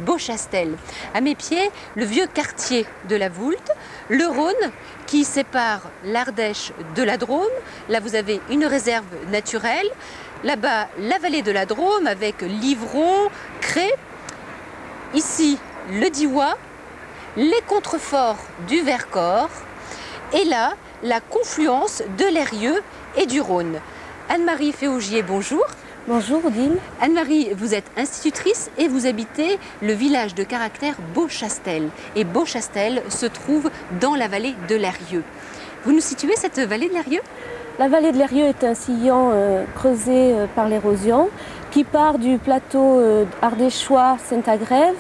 Beauchastel. À mes pieds, le vieux quartier de la Voulte, le Rhône qui sépare l'Ardèche de la Drôme. Là, vous avez une réserve naturelle. Là-bas, la vallée de la Drôme avec Livron, Cré. Ici, le Diois, les contreforts du Vercors. Et là, la confluence de l'Eyrieux et du Rhône. Anne-Marie Féaugier, bonjour. Bonjour Odile. Anne-Marie, vous êtes institutrice et vous habitez le village de caractère Beauchastel. Et Beauchastel se trouve dans la vallée de l'Eyrieux. Vous nous situez cette vallée de l'Eyrieux? La vallée de l'Eyrieux est un sillon creusé par l'érosion qui part du plateau ardéchois Saint-Agrève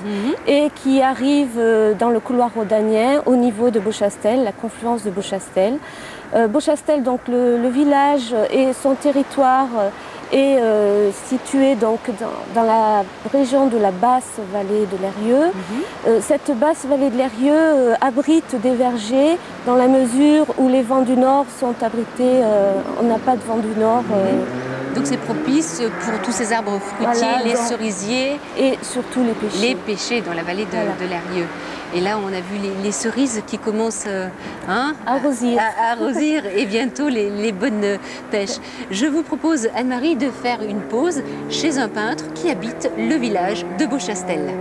et qui arrive dans le couloir rhodanien au niveau de Beauchastel, la confluence de Beauchastel. Beauchastel, donc le village et son territoire est situé donc dans la région de la basse vallée de l'Eyrieux. Cette basse vallée de l'Eyrieux abrite des vergers dans la mesure où les vents du nord sont abrités. On n'a pas de vent du nord. Donc c'est propice pour tous ces arbres fruitiers, voilà, les cerisiers. Et surtout les pêchers. Les pêchers dans la vallée de l'Eyrieux. Et là, on a vu les cerises qui commencent à rosir et bientôt les bonnes pêches. Je vous propose, Anne-Marie, de faire une pause chez un peintre qui habite le village de Beauchastel.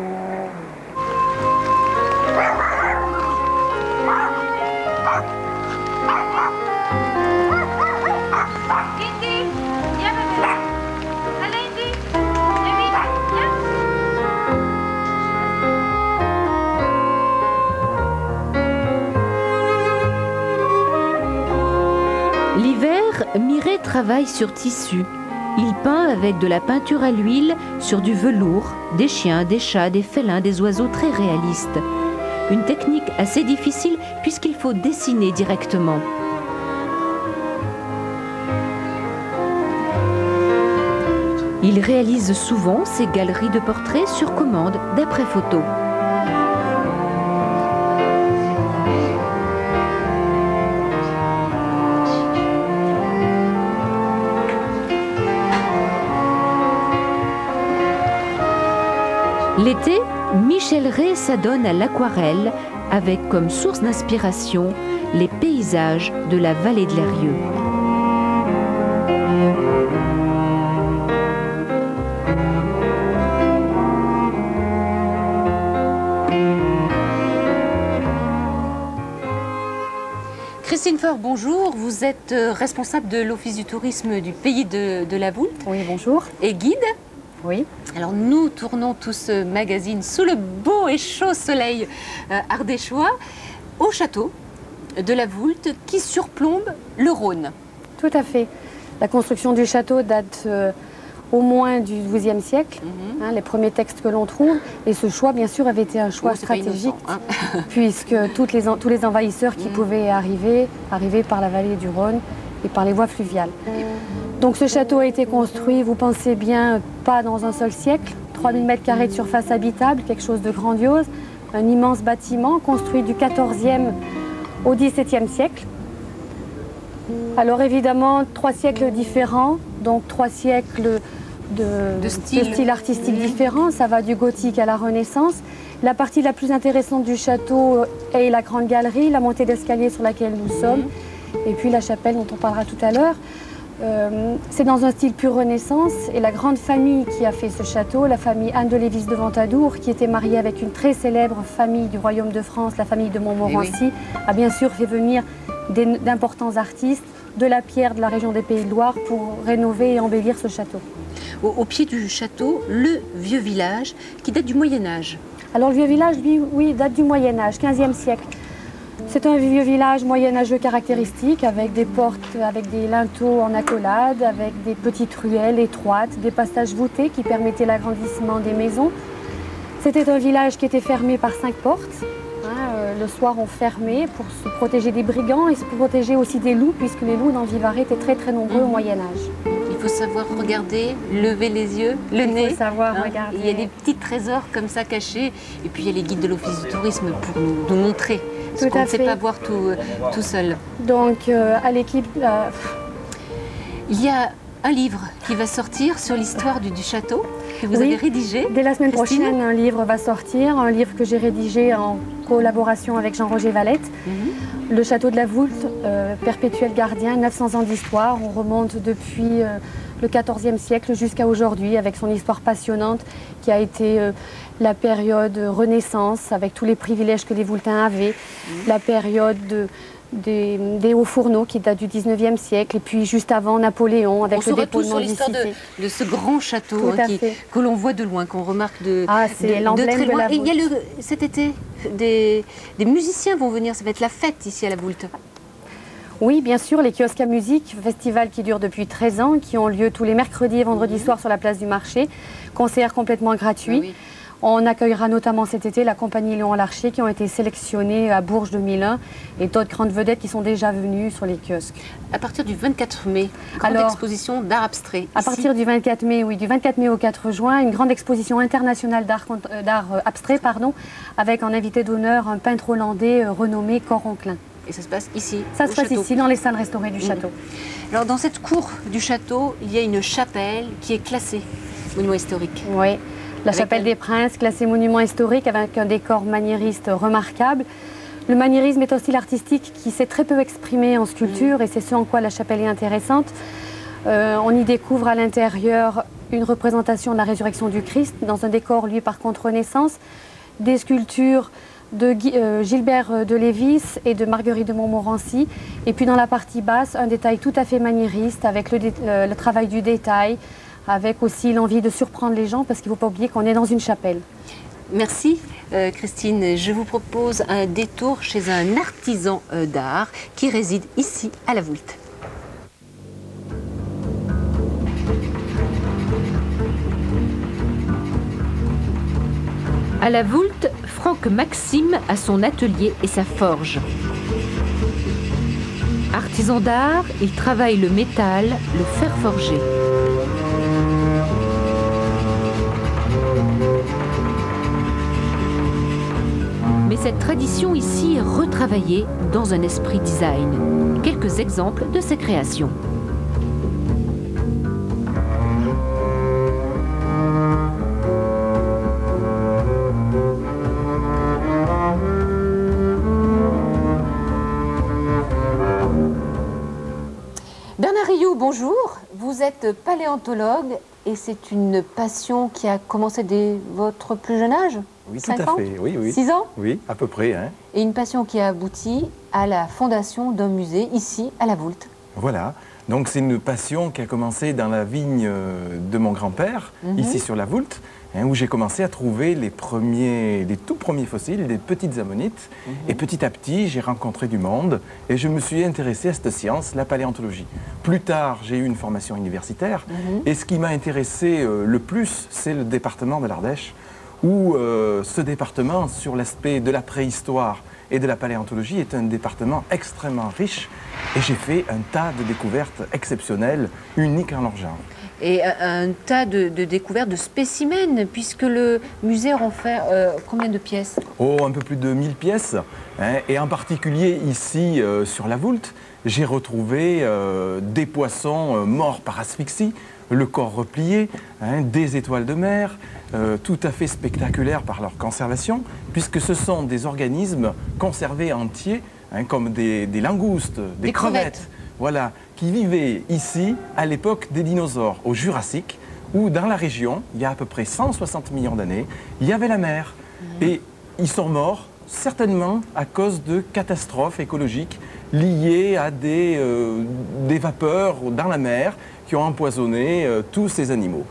L'hiver, Miret travaille sur tissu. Il peint avec de la peinture à l'huile sur du velours, des chiens, des chats, des félins, des oiseaux très réalistes. Une technique assez difficile puisqu'il faut dessiner directement. Il réalise souvent ses galeries de portraits sur commande d'après photo. L'été, Michel Rey s'adonne à l'aquarelle avec comme source d'inspiration les paysages de la vallée de l'Eyrieux. Christine Faure, bonjour. Vous êtes responsable de l'Office du tourisme du pays de la Voulte. Oui, bonjour. Et guide. Oui. Alors nous tournons tout ce magazine sous le beau et chaud soleil ardéchois au château de la Voulte qui surplombe le Rhône. Tout à fait. La construction du château date au moins du XIIe siècle, les premiers textes que l'on trouve. Et ce choix, bien sûr, avait été un choix stratégique, puisque tous les envahisseurs qui pouvaient arriver par la vallée du Rhône et par les voies fluviales. Donc ce château a été construit, vous pensez bien, pas dans un seul siècle, 3000 m² de surface habitable, quelque chose de grandiose, un immense bâtiment construit du XIVe au XVIIe siècle. Alors évidemment, 3 siècles différents, donc 3 siècles de style artistique différents, ça va du gothique à la Renaissance. La partie la plus intéressante du château est la grande galerie, la montée d'escalier sur laquelle nous sommes, et puis la chapelle dont on parlera tout à l'heure. C'est dans un style pur Renaissance et la grande famille qui a fait ce château, la famille Anne de Lévis de Ventadour, qui était mariée avec une très célèbre famille du royaume de France, la famille de Montmorency, a bien sûr fait venir d'importants artistes de la pierre de la région des Pays de Loire pour rénover et embellir ce château. Au pied du château, le vieux village qui date du Moyen-Âge. Alors le vieux village, lui, oui, date du Moyen-Âge, 15e siècle. C'est un vieux village moyenâgeux caractéristique avec des portes, avec des linteaux en accolade, avec des petites ruelles étroites, des passages voûtés qui permettaient l'agrandissement des maisons. C'était un village qui était fermé par 5 portes. Le soir, on fermait pour se protéger des brigands et se protéger aussi des loups, puisque les loups dans Vivarais étaient très très nombreux au Moyen-Âge. Il faut savoir regarder, lever les yeux, le nez. Il faut savoir regarder. Il y a des petits trésors comme ça cachés. Et puis il y a les guides de l'Office du tourisme pour nous montrer. Parce qu'on ne sait pas voir tout seul. Donc à l'équipe... Il y a un livre qui va sortir sur l'histoire du château, que vous avez rédigé. Dès la semaine Christine. prochaine, un livre va sortir, un livre que j'ai rédigé en collaboration avec Jean-Roger Valette. Le château de la Voulte, perpétuel gardien, 900 ans d'histoire. On remonte depuis le XIVe siècle jusqu'à aujourd'hui avec son histoire passionnante qui a été la période Renaissance avec tous les privilèges que les Voultains avaient, la période des hauts fourneaux qui datent du 19e siècle et puis juste avant Napoléon avec le dépôtement de l'histoire de ce grand château que l'on voit de loin, qu'on remarque de c'est l'emblème de la Voulte. Il y a cet été, des musiciens vont venir, ça va être la fête ici à la Voulte. Oui, bien sûr, les kiosques à musique, festival qui dure depuis 13 ans, qui ont lieu tous les mercredis et vendredis soirs sur la place du marché, concerts complètement gratuits. Oui. On accueillera notamment cet été la compagnie Léon Larcher qui ont été sélectionnés à Bourges 2001 et d'autres grandes vedettes qui sont déjà venues sur les kiosques. À partir du 24 mai, grande exposition d'art abstrait. À partir du 24 mai, oui, du 24 mai au 4 juin, une grande exposition internationale d'art abstrait, avec en invité d'honneur un peintre hollandais renommé Coronklin. Et ça se passe ici, ça se passe ici, dans les salles restaurées du château. Alors dans cette cour du château, il y a une chapelle qui est classée monument historique. Oui. La chapelle des Princes, classée monument historique avec un décor maniériste remarquable. Le maniérisme est un style artistique qui s'est très peu exprimé en sculpture et c'est ce en quoi la chapelle est intéressante. On y découvre à l'intérieur une représentation de la résurrection du Christ dans un décor, lui, par contre, Renaissance, des sculptures de Gilbert de Lévis et de Marguerite de Montmorency. Et puis dans la partie basse, un détail tout à fait maniériste avec le travail du détail, avec aussi l'envie de surprendre les gens parce qu'il ne faut pas oublier qu'on est dans une chapelle. Merci Christine. Je vous propose un détour chez un artisan d'art qui réside ici à la Voulte. À la Voulte, Franck Maxime a son atelier et sa forge. Artisan d'art, il travaille le métal, le fer forgé. Mais cette tradition ici est retravaillée dans un esprit design. Quelques exemples de ses créations. Bernard Rioux, bonjour. Vous êtes paléontologue et c'est une passion qui a commencé dès votre plus jeune âge? Oui, tout 5 à ans? fait. Oui, oui. 6 ans? Oui, à peu près. Hein. Et une passion qui a abouti à la fondation d'un musée ici à la Voulte. Voilà. Donc c'est une passion qui a commencé dans la vigne de mon grand-père, ici sur la Voulte, hein, où j'ai commencé à trouver les tout premiers fossiles, des petites ammonites. Et petit à petit, j'ai rencontré du monde et je me suis intéressé à cette science, la paléontologie. Plus tard, j'ai eu une formation universitaire et ce qui m'a intéressé le plus, c'est le département de l'Ardèche, où ce département, sur l'aspect de la préhistoire et de la paléontologie, est un département extrêmement riche et j'ai fait un tas de découvertes exceptionnelles, uniques en leur genre. Et un tas de découvertes de spécimens, puisque le musée en fait combien de pièces? Oh, un peu plus de 1000 pièces, hein, et en particulier ici sur la Voulte, j'ai retrouvé des poissons morts par asphyxie, le corps replié, hein, des étoiles de mer, tout à fait spectaculaires par leur conservation, puisque ce sont des organismes conservés entiers, hein, comme des langoustes, des crevettes, voilà, qui vivaient ici à l'époque des dinosaures, au Jurassique, où dans la région, il y a à peu près 160 millions d'années, il y avait la mer. Et ils sont morts certainement à cause de catastrophes écologiques liées à des vapeurs dans la mer qui ont empoisonné tous ces animaux.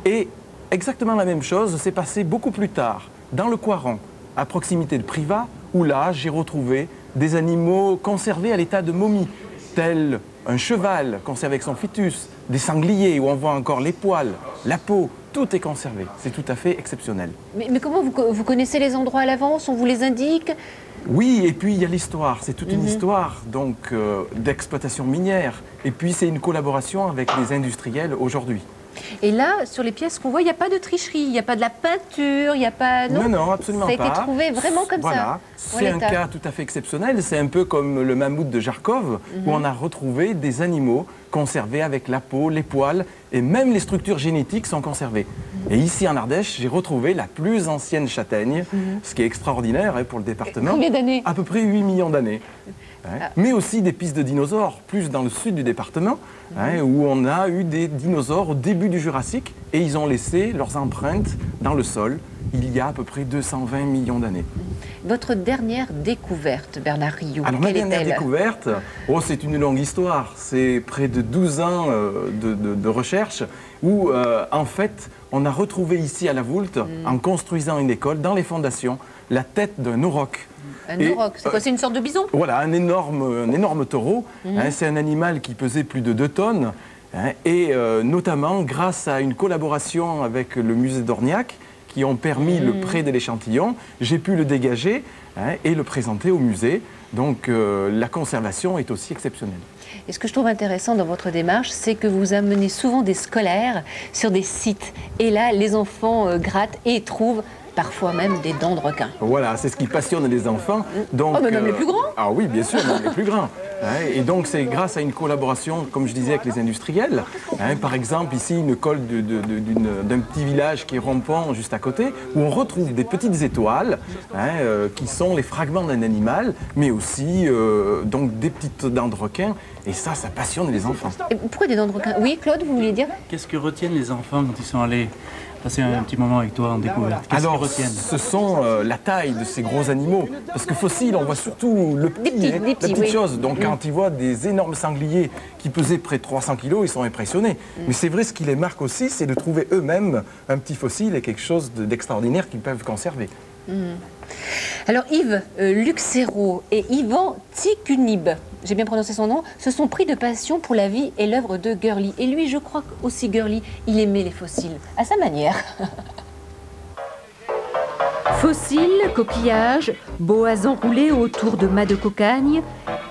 Et exactement la même chose s'est passée beaucoup plus tard, dans le Coiron, à proximité de Privas, où là, j'ai retrouvé des animaux conservés à l'état de momie, tels un cheval conservé avec son fœtus, des sangliers où on voit encore les poils, la peau, tout est conservé. C'est tout à fait exceptionnel. Mais comment vous connaissez les endroits à l'avance? On vous les indique? Oui, et puis il y a l'histoire. C'est toute une histoire donc d'exploitation minière. Et puis c'est une collaboration avec les industriels aujourd'hui. Et là, sur les pièces qu'on voit, il n'y a pas de tricherie, il n'y a pas de la peinture, il n'y a pas... Non, non, absolument pas. Ça a été trouvé vraiment comme ça. C'est un cas tout à fait exceptionnel. C'est un peu comme le mammouth de Jarkov, où on a retrouvé des animaux conservés avec la peau, les poils, et même les structures génétiques sont conservées. Et ici en Ardèche, j'ai retrouvé la plus ancienne châtaigne, ce qui est extraordinaire pour le département. Combien d'années? À peu près 8 millions d'années. Mais aussi des pistes de dinosaures, plus dans le sud du département, où on a eu des dinosaures au début du Jurassique, et ils ont laissé leurs empreintes dans le sol il y a à peu près 220 millions d'années. Votre dernière découverte, Bernard Riou, alors ma dernière découverte, c'est une longue histoire. C'est près de 12 ans de recherche où, en fait, on a retrouvé ici à la Voulte, en construisant une école, dans les fondations, la tête d'un auroch. Un auroch, c'est quoi? C'est une sorte de bison? Voilà, un énorme taureau. C'est un animal qui pesait plus de 2 tonnes. Et notamment, grâce à une collaboration avec le musée d'Orniac, qui ont permis le prêt de l'échantillon, j'ai pu le dégager et le présenter au musée. Donc la conservation est aussi exceptionnelle. Et ce que je trouve intéressant dans votre démarche, c'est que vous amenez souvent des scolaires sur des sites. Et là, les enfants grattent et trouvent parfois même des dents de requin. Voilà, c'est ce qui passionne les enfants. Donc, mais même les plus grands. Ah oui, bien sûr, même les plus grands. Et donc c'est grâce à une collaboration, comme je disais, avec les industriels. Par exemple, ici, une colle d'un petit village qui est Rompon, juste à côté, où on retrouve des petites étoiles qui sont les fragments d'un animal, mais aussi donc des petites dents de requin. Et ça passionne les enfants. Et pourquoi des dents de requin? Oui, Claude, vous vouliez dire? Qu'est-ce que retiennent les enfants quand ils sont allés passer un petit moment avec toi en découverte? Alors, ce sont la taille de ces gros animaux. Parce que fossiles, on voit surtout le petit, la petite chose. Donc, quand ils voient des énormes sangliers qui pesaient près de 300 kilos, ils sont impressionnés. Mais c'est vrai, ce qui les marque aussi, c'est de trouver eux-mêmes un petit fossile et quelque chose d'extraordinaire qu'ils peuvent conserver. Alors Yves Luxero et Ivan Tikunib, j'ai bien prononcé son nom, se sont pris de passion pour la vie et l'œuvre de Gurli. Et lui, je crois aussi Gurli, il aimait les fossiles, à sa manière. Fossiles, coquillages, boas enroulés autour de mâts de cocagne,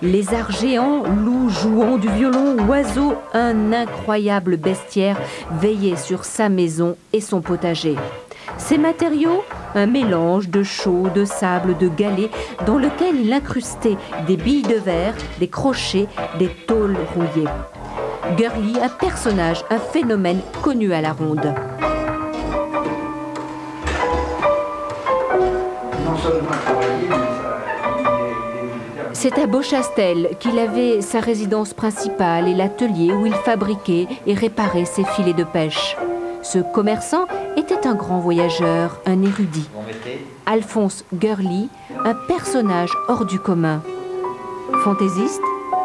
lézards géants, loups jouant du violon, oiseaux, un incroyable bestiaire veillait sur sa maison et son potager. Ces matériaux, un mélange de chaux, de sable, de galets, dans lequel il incrustait des billes de verre, des crochets, des tôles rouillées. Gurli, un personnage, un phénomène connu à la ronde. C'est à Beauchastel qu'il avait sa résidence principale et l'atelier où il fabriquait et réparait ses filets de pêche. Ce commerçant était un grand voyageur, un érudit. Alphonse Gurli, un personnage hors du commun. Fantaisiste,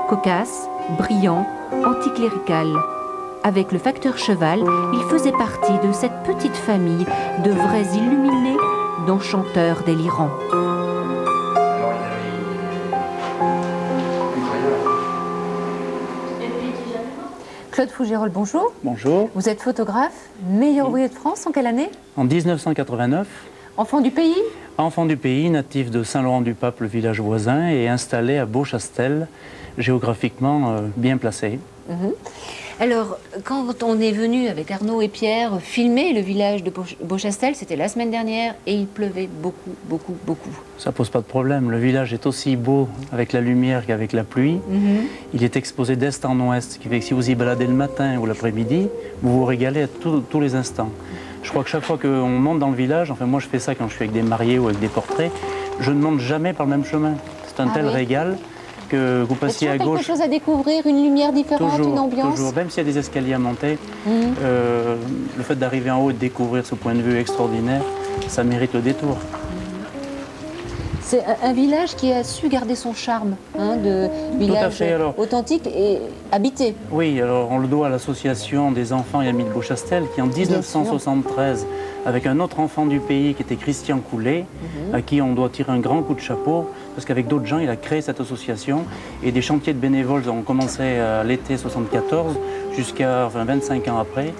cocasse, brillant, anticlérical. Avec le facteur cheval, il faisait partie de cette petite famille de vrais illuminés, d'enchanteurs délirants. Claude Fougerolles, bonjour. Bonjour. Vous êtes photographe, meilleur ouvrier de France en quelle année? En 1989. Enfant du pays? Enfant du pays, natif de Saint-Laurent-du-Pape, le village voisin, et installé à Beauchastel, géographiquement bien placé. Alors, quand on est venu avec Arnaud et Pierre filmer le village de Beauchastel, c'était la semaine dernière et il pleuvait beaucoup. Ça pose pas de problème. Le village est aussi beau avec la lumière qu'avec la pluie. Il est exposé d'est en ouest, ce qui fait que si vous y baladez le matin ou l'après-midi, vous vous régalez à tous les instants. Je crois que chaque fois qu'on monte dans le village, enfin moi je fais ça quand je suis avec des mariés ou avec des portraits, je ne monte jamais par le même chemin. C'est un tel régal que vous passiez à gauche. Quelque chose à découvrir, une lumière différente, une ambiance. Toujours, même s'il y a des escaliers à monter, le fait d'arriver en haut et de découvrir ce point de vue extraordinaire, ça mérite le détour. C'est un village qui a su garder son charme, de village authentique et habité. Oui, alors on le doit à l'association des enfants et amis de Beauchastel qui en 1973, avec un autre enfant du pays qui était Christian Coulet, à qui on doit tirer un grand coup de chapeau, parce qu'avec d'autres gens, il a créé cette association et des chantiers de bénévoles ont commencé à l'été 74 jusqu'à 25 ans après.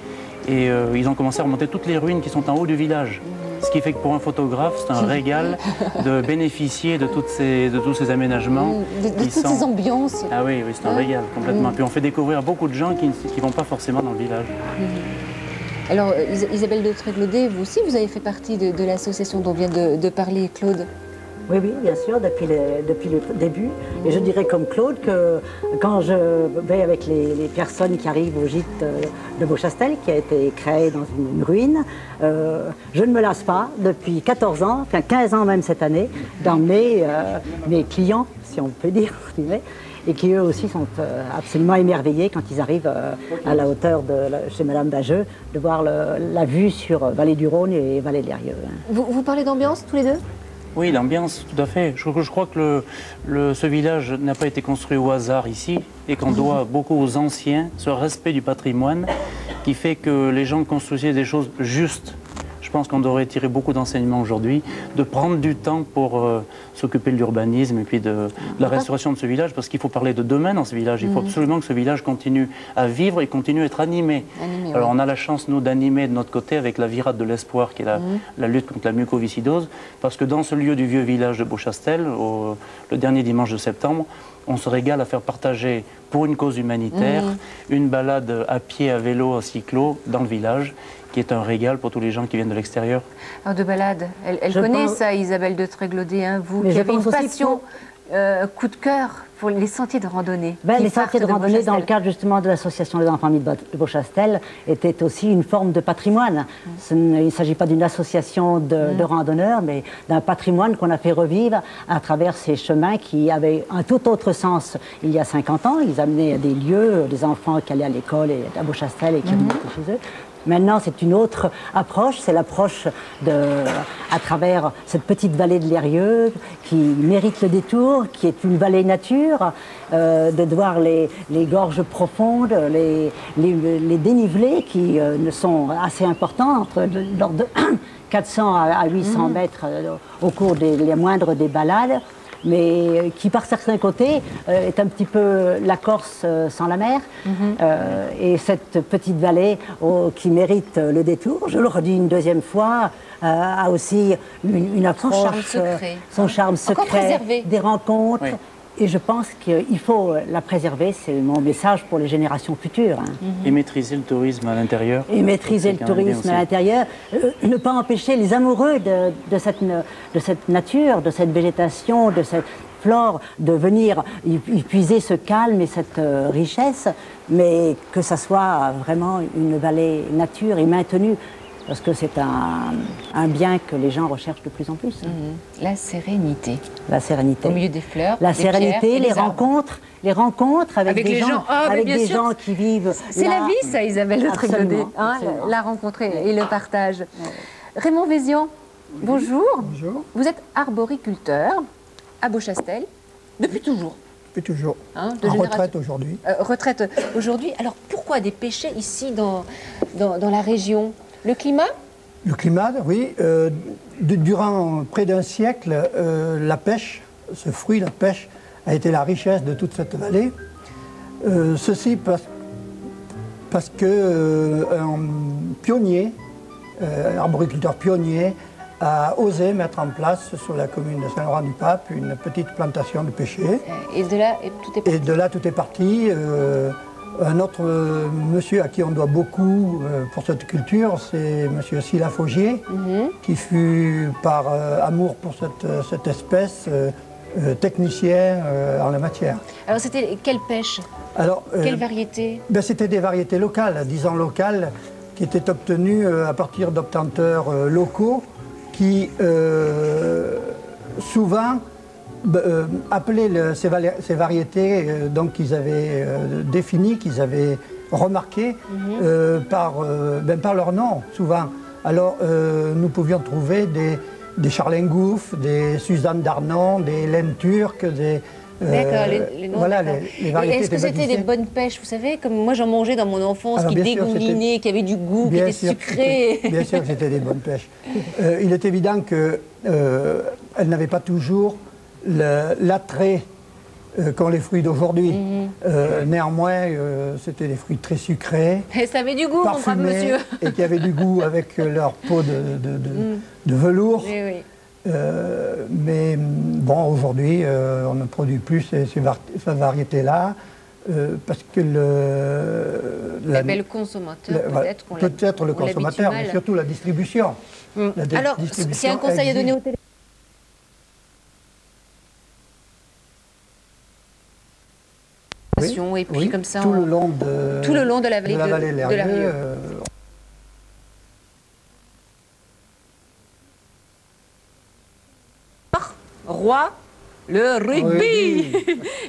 Et ils ont commencé à remonter toutes les ruines qui sont en haut du village. Ce qui fait que pour un photographe, c'est un régal de bénéficier de tous ces aménagements. De toutes ces ambiances. Ah oui, c'est un régal complètement. Puis on fait découvrir à beaucoup de gens qui ne vont pas forcément dans le village. Alors Isabelle de Tréglaudet, vous aussi, vous avez fait partie de l'association dont vient de parler Claude. Oui, oui, bien sûr, depuis le début. Et je dirais comme Claude que quand je vais avec les personnes qui arrivent au gîte de Beauchastel, qui a été créé dans une ruine, je ne me lasse pas depuis 14 ans, enfin 15 ans même cette année, d'emmener mes clients, si on peut dire, et qui eux aussi sont absolument émerveillés quand ils arrivent à la hauteur chez Madame Bageux, de voir la vue sur Vallée du Rhône et Vallée de l'Eyrieux. Vous parlez d'ambiance tous les deux? Oui, l'ambiance, tout à fait. Je crois que ce village n'a pas été construit au hasard ici et qu'on doit beaucoup aux anciens, ce respect du patrimoine qui fait que les gens construisaient des choses justes. Je pense qu'on devrait tirer beaucoup d'enseignements aujourd'hui, de prendre du temps pour s'occuper de l'urbanisme et puis de la restauration de ce village, parce qu'il faut parler de demain dans ce village. Il faut absolument que ce village continue à vivre et continue à être animé. Alors on a la chance, nous, d'animer de notre côté avec la virade de l'espoir, qui est la lutte contre la mucoviscidose, parce que dans ce lieu du vieux village de Beauchastel, le dernier dimanche de septembre, on se régale à faire partager, pour une cause humanitaire, une balade à pied, à vélo, à cyclo, dans le village, qui est un régal pour tous les gens qui viennent de l'extérieur. Alors de balade, elle connaît ça, Isabelle de Tréglaudet, hein, vous qui avez une passion, coup de cœur pour les sentiers de randonnée. Les sentiers de randonnée, dans le cadre justement de l'association des enfants de Beauchastel, étaient aussi une forme de patrimoine. Il ne s'agit pas d'une association de randonneurs, mais d'un patrimoine qu'on a fait revivre à travers ces chemins qui avaient un tout autre sens il y a 50 ans. Ils amenaient à des lieux, des enfants qui allaient à l'école à Beauchastel et qui remontaient chez eux. Maintenant, c'est une autre approche, c'est l'approche à travers cette petite vallée de l'Eyrieux qui mérite le détour, qui est une vallée nature, de voir les gorges profondes, les dénivelés qui sont assez importants, l'ordre de 400 à 800 mètres au cours les moindres des balades, mais qui par certains côtés est un petit peu la Corse sans la mer. Et cette petite vallée qui mérite le détour, je le redis une deuxième fois, a aussi une approche, son charme secret, des rencontres. Oui. Et je pense qu'il faut la préserver, c'est mon message pour les générations futures. Et maîtriser le tourisme à l'intérieur. Et maîtriser le tourisme à l'intérieur. Ne pas empêcher les amoureux de cette nature, de cette végétation, de cette flore, de venir y puiser ce calme et cette richesse, mais que ça soit vraiment une vallée nature et maintenue. Parce que c'est un bien que les gens recherchent de plus en plus. La sérénité. La sérénité. Au milieu des fleurs, la sérénité, les rencontres avec des gens, avec des gens qui vivent. C'est la vie, ça, Isabelle de Tréglaudet, hein, la rencontre et le partage. Raymond Vézian, bonjour. Bonjour. Vous êtes arboriculteur à Beauchastel depuis toujours. Depuis toujours. Hein, en retraite aujourd'hui. Retraite aujourd'hui. Alors pourquoi des pêchers ici dans la région? Le climat? Le climat, oui. Durant près d'un siècle, la pêche, ce fruit, la pêche, a été la richesse de toute cette vallée. Ceci parce que un pionnier, un arboriculteur pionnier, a osé mettre en place sur la commune de Saint-Laurent-du-Pape une petite plantation de pêcher. Et de là, tout est parti. Et de là, tout est parti. Un autre monsieur à qui on doit beaucoup pour cette culture, c'est monsieur Sylla Faugier, qui fut par amour pour cette espèce technicien en la matière. Alors c'était quelle pêche? Quelle variété? C'était des variétés locales, disons locales, qui étaient obtenues à partir d'obtenteurs locaux qui souvent appelaient ces variétés donc qu'ils avaient définies, qu'ils avaient remarquées par leur nom, souvent. Alors nous pouvions trouver des Charlingouf, des Suzanne d'Arnon, des laines turques, des... D'accord, les noms. Voilà, les variétés. Est-ce que c'était des bonnes pêches, vous savez, comme moi j'en mangeais dans mon enfance, qui dégoulinait, qui avait du goût, qui était sucré? Bien sûr que c'était des bonnes pêches. Il est évident qu'elles n'avaient pas toujours l'attrait qu'ont les fruits d'aujourd'hui. Néanmoins, c'était des fruits très sucrés. Et ça avait du goût, mon brave monsieur. Et qui avaient du goût avec leur peau de velours. Oui, oui. Mais bon, aujourd'hui, on ne produit plus ces variétés-là. parce que le consommateur, peut-être qu'on peut-être le consommateur, mais surtout la distribution. Alors, si un conseil à donner au téléphone. Et puis comme ça, tout le long de la vallée de l'Eyrieux. Roi, le rugby.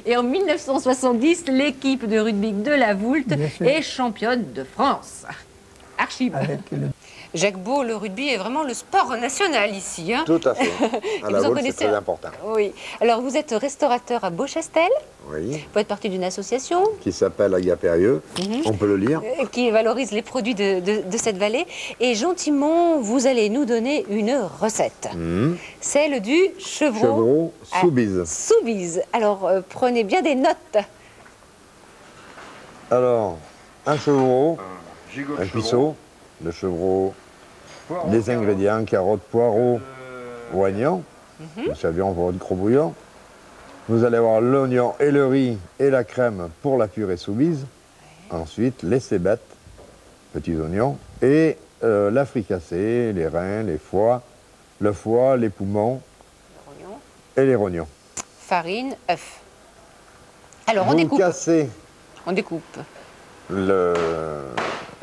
Et en 1970, l'équipe de rugby de la Voulte est championne de France. Archive. Jacques Beau, le rugby est vraiment le sport national ici. Hein. Tout à fait. À la Voulte, c'est très important. Oui. Alors, vous êtes restaurateur à Beauchastel. Oui. Vous faites partie d'une association. Qui s'appelle Agapérieux. On peut le lire. Qui valorise les produits de cette vallée. Et gentiment, vous allez nous donner une recette. Celle du chevreau Soubise. Soubise. Alors, prenez bien des notes. Alors, un chevreau, un cuisseau, le chevreau, des ingrédients, carottes, poireaux, oignons, nous savions pour votre gros bouillon. Vous allez avoir l'oignon et le riz et la crème pour la purée Soubise. Ensuite, les cébettes, petits oignons, et la fricassée, les reins, les foies, le foie, les poumons et les rognons. Farine, œuf. Alors, vous on découpe. On découpe. Le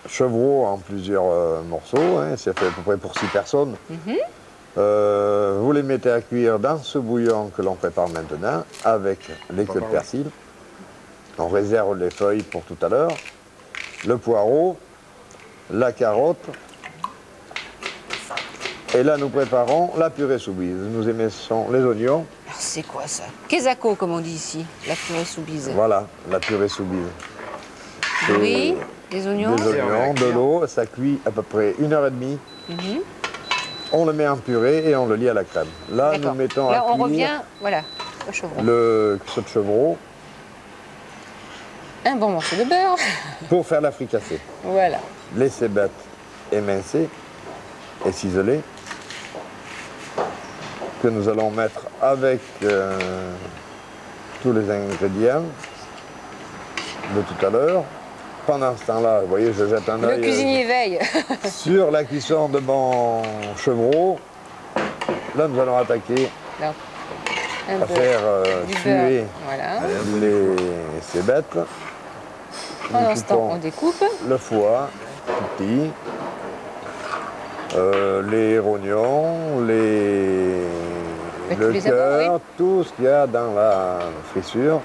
chevreau en plusieurs morceaux, hein, c'est fait à peu près pour 6 personnes. Vous les mettez à cuire dans ce bouillon que l'on prépare maintenant avec les queues de persil. On réserve les feuilles pour tout à l'heure. Le poireau, la carotte. Et là, nous préparons la purée Soubise. Nous émettons les oignons. C'est quoi ça? Quesaco, comme on dit ici, la purée Soubise. Voilà, la purée Soubise. Oui, des oignons. Des oignons, de l'eau, ça cuit à peu près 1h30. On le met en purée et on le lie à la crème. Là, nous mettons à cuire. On revient, voilà, au chevreau. Le cuisseau de chevreau. Un bon morceau de beurre. Pour faire la fricassée. Voilà. Les cébettes émincées et ciselées. Que nous allons mettre avec tous les ingrédients de tout à l'heure. Pendant ce temps-là, vous voyez, je jette un œil. Le cuisinier veille. Sur la cuisson de mon chevreau. Là, nous allons attaquer à faire suer les cébettes. Pendant ce temps, on découpe. Le foie, tout petit. Les rognons, le cœur, tout ce qu'il y a dans la frissure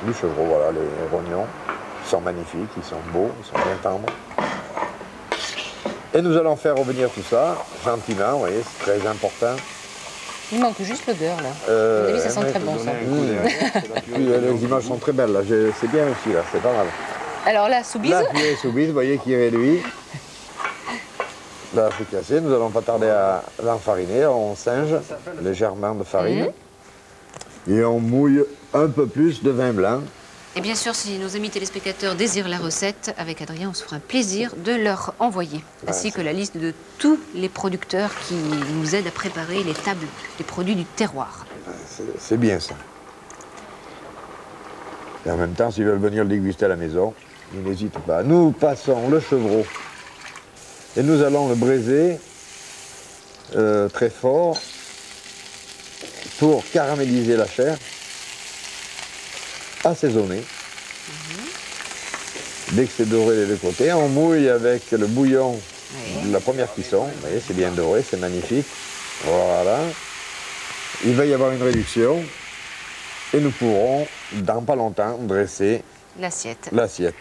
du chevreau. Voilà, les rognons. Ils sont magnifiques, ils sont beaux, ils sont bien tendres. Et nous allons faire revenir tout ça gentiment, vous voyez, c'est très important. Il manque juste le beurre, là. À mon avis, ça sent très bon, ça. Puis, les images sont très belles, là. C'est bien réussi, là, c'est pas mal. Alors là, Soubise. La purée Soubise, vous voyez, qui est réduit. La fricassée, nous allons pas tarder à l'enfariner. On singe légèrement de farine. Et on mouille un peu plus de vin blanc. Et bien sûr, si nos amis téléspectateurs désirent la recette, avec Adrien, on se fera un plaisir de leur envoyer, ainsi que la liste de tous les producteurs qui nous aident à préparer les tables des produits du terroir. C'est bien ça. Et en même temps, s'ils veulent venir le déguster à la maison, ils n'hésitent pas. Nous passons le chevreau et nous allons le braiser très fort pour caraméliser la chair. Assaisonné. Dès que c'est doré des deux côtés, on mouille avec le bouillon de la première cuisson. Vous voyez, c'est bien doré, c'est magnifique. Voilà. Il va y avoir une réduction et nous pourrons, dans pas longtemps, dresser l'assiette.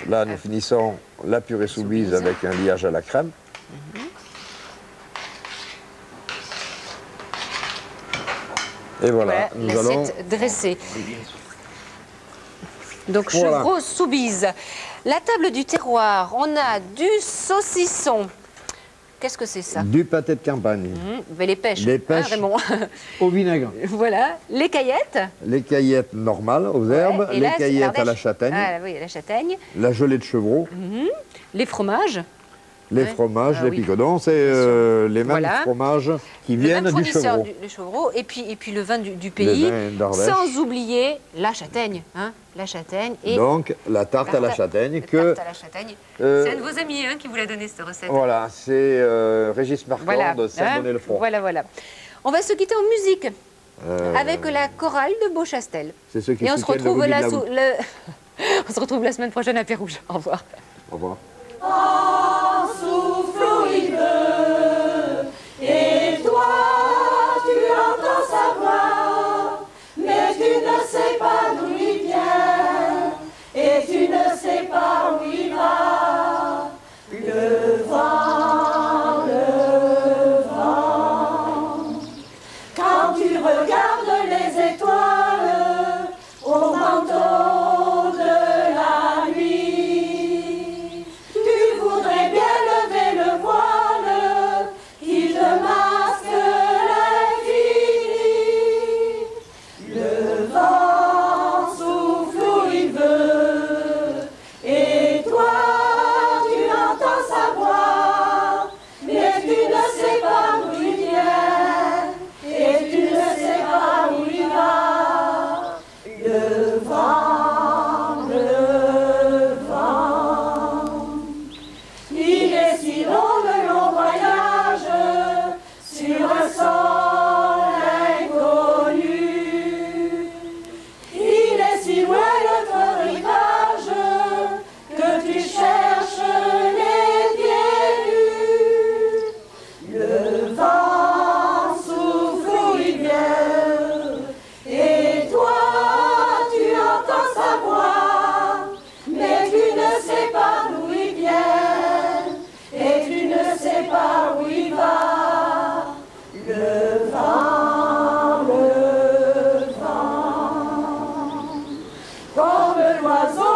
Là, nous finissons la purée Soubise avec un liage à la crème. Et voilà, nous allons dressée. Donc, chevreau Soubise. La table du terroir, on a du saucisson. Qu'est-ce que c'est ça? Du pâté de campagne. Les pêches. Les pêches Raymond. au vinaigre. Voilà. Les caillettes. Les caillettes normales aux herbes. Les caillettes à la châtaigne. Ah oui, à la châtaigne. La gelée de chevreau. Les fromages. Les fromages, les picodons, c'est les mêmes fromages qui viennent du Chevreau. Du Chevreau et puis le vin du pays, sans oublier la châtaigne. Hein, la châtaigne et donc la tarte à la châtaigne. C'est un de vos amis qui vous l'a donné cette recette. Voilà, c'est Régis Marquand de Saint-Bonnet-le-Front. Voilà. On va se quitter en musique avec la chorale de Beauchastel. C'est ceux qui et on se retrouve on se retrouve la semaine prochaine à Pérouge. Au revoir. Au revoir. Un souffle où il veut, et toi tu entends sa voix, mais tu ne sais pas d'où il vient, et tu ne sais pas où il va. Le vent, quand tu regardes les étoiles au manteau de la nuit, tu voudrais bien lever le voile qui te masque l'infini. Le vent souffle où il veut, et toi tu entends sa voix, mais tu ne sais pas d'où il vient, et tu ne sais pas où il va. Le vent, il est si long le long voyage sur un sol inconnu. Il est si loin l'autre rivage que tu cherches les pieds nus. Le vent souffle où il vient, et toi tu entends sa voix, mais tu ne sais pas d'où il vient, et tu ne sais pas où il va. Le vent, comme l'oiseau